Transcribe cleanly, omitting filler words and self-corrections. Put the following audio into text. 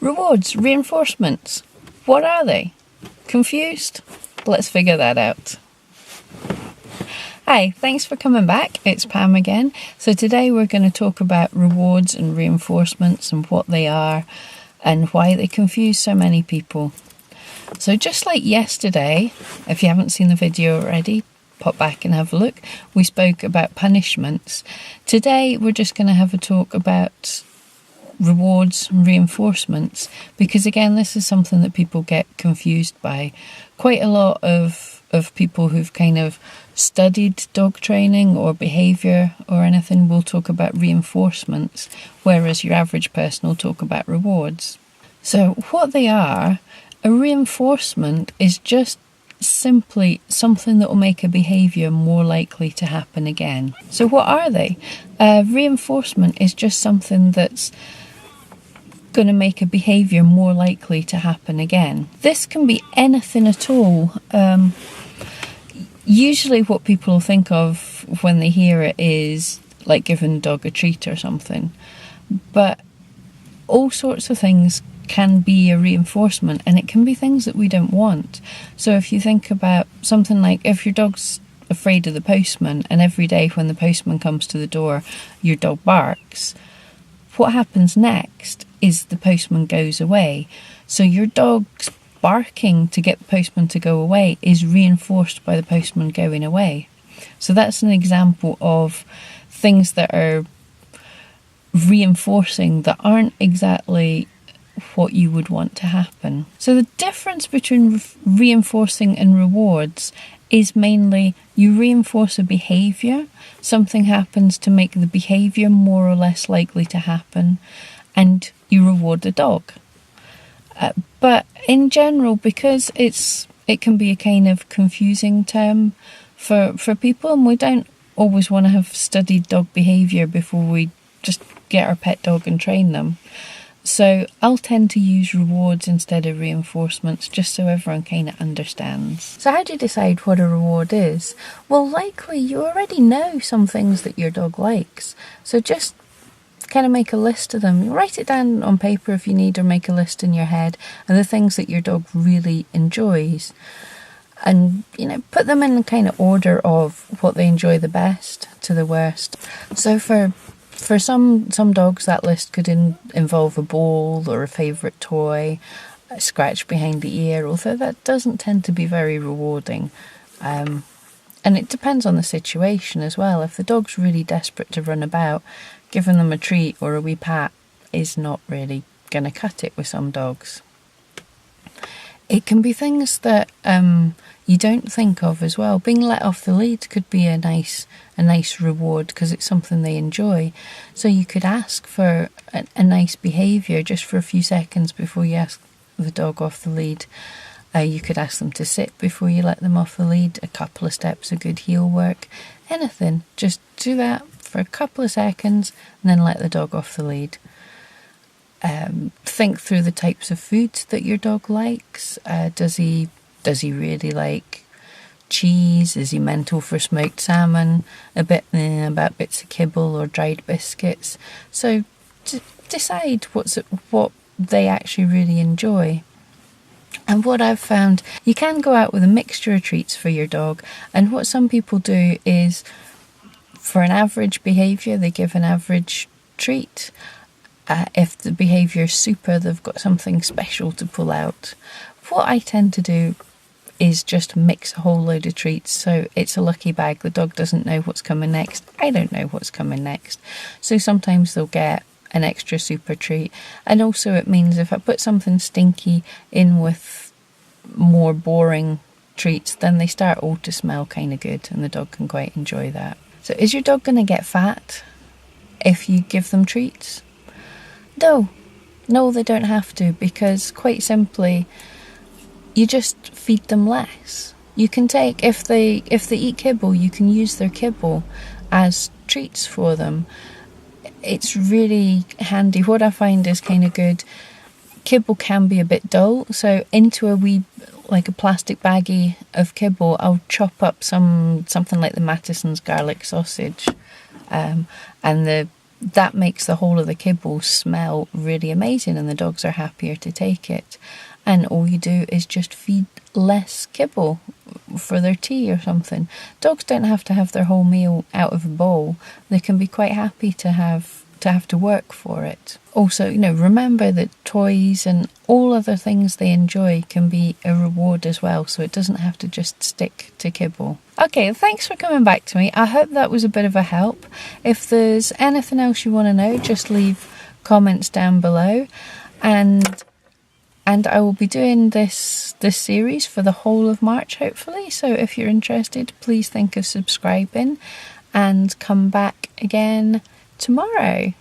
Rewards, reinforcements. What are they? Confused? Let's figure that out. Hi, thanks for coming back. It's Pam again. So today we're going to talk about rewards and reinforcements and what they are and why they confuse so many people. So just like yesterday, if you haven't seen the video already, pop back and have a look. We spoke about punishments. Today we're just going to have a talk about rewards and reinforcements, because again, this is something that people get confused by. Quite a lot of people who've kind of studied dog training or behaviour or anything will talk about reinforcements, whereas your average person will talk about rewards. So what they are, a reinforcement is just simply something that will make a behaviour more likely to happen again. So what are they? Reinforcement is just something that's going to make a behaviour more likely to happen again. This can be anything at all. Usually what people think of when they hear it is like giving a dog a treat or something. But all sorts of things can be a reinforcement, and it can be things that we don't want. So if you think about something like if your dog's afraid of the postman and every day when the postman comes to the door your dog barks, what happens next is the postman goes away. So your dog's barking to get the postman to go away is reinforced by the postman going away. So that's an example of things that are reinforcing that aren't exactly what you would want to happen. So the difference between reinforcing and rewards is mainly you reinforce a behaviour, something happens to make the behaviour more or less likely to happen, and you reward the dog. But in general, because it can be a kind of confusing term for people, and we don't always want to have studied dog behaviour before we just get our pet dog and train them. So I'll tend to use rewards instead of reinforcements, just so everyone kind of understands. So how do you decide what a reward is? Well, likely you already know some things that your dog likes. So just kind of make a list of them. Write it down on paper if you need, or make a list in your head of the things that your dog really enjoys. And, put them in kind of order of what they enjoy the best to the worst. So for some dogs, that list could involve a ball or a favourite toy, a scratch behind the ear, although that doesn't tend to be very rewarding. And it depends on the situation as well. If the dog's really desperate to run about, giving them a treat or a wee pat is not really going to cut it with some dogs. It can be things that you don't think of as well. Being let off the lead could be a nice reward because it's something they enjoy. So you could ask for a nice behaviour just for a few seconds before you ask the dog off the lead. You could ask them to sit before you let them off the lead. A couple of steps of good heel work. Anything. Just do that for a couple of seconds and then let the dog off the lead. Think through the types of foods that your dog likes. Does he really like cheese? Is he mental for smoked salmon? A bit about bits of kibble or dried biscuits. So decide what they actually really enjoy. And what I've found, you can go out with a mixture of treats for your dog. And what some people do is, for an average behaviour, they give an average treat. If the behaviour is super, they've got something special to pull out. What I tend to do is just mix a whole load of treats, so it's a lucky bag. The dog doesn't know what's coming next. I don't know what's coming next. So sometimes they'll get an extra super treat. And also it means if I put something stinky in with more boring treats, then they start all to smell kind of good, and the dog can quite enjoy that. So is your dog going to get fat if you give them treats? No, they don't have to, because quite simply, you just feed them less. You can take, if they eat kibble, you can use their kibble as treats for them. It's really handy. What I find is kind of good. Kibble can be a bit dull, so into a wee, like a plastic baggie of kibble, I'll chop up something like the Mattison's garlic sausage, and the that makes the whole of the kibble smell really amazing, and the dogs are happier to take it. And all you do is just feed less kibble for their tea or something. Dogs don't have to have their whole meal out of a bowl. They can be quite happy to have to work for it. Also, remember that toys and all other things they enjoy can be a reward as well, so it doesn't have to just stick to kibble. Okay, thanks for coming back to me. I hope that was a bit of a help. If there's anything else you want to know, just leave comments down below, and I will be doing this series for the whole of March, hopefully. So if you're interested, please think of subscribing and come back again tomorrow.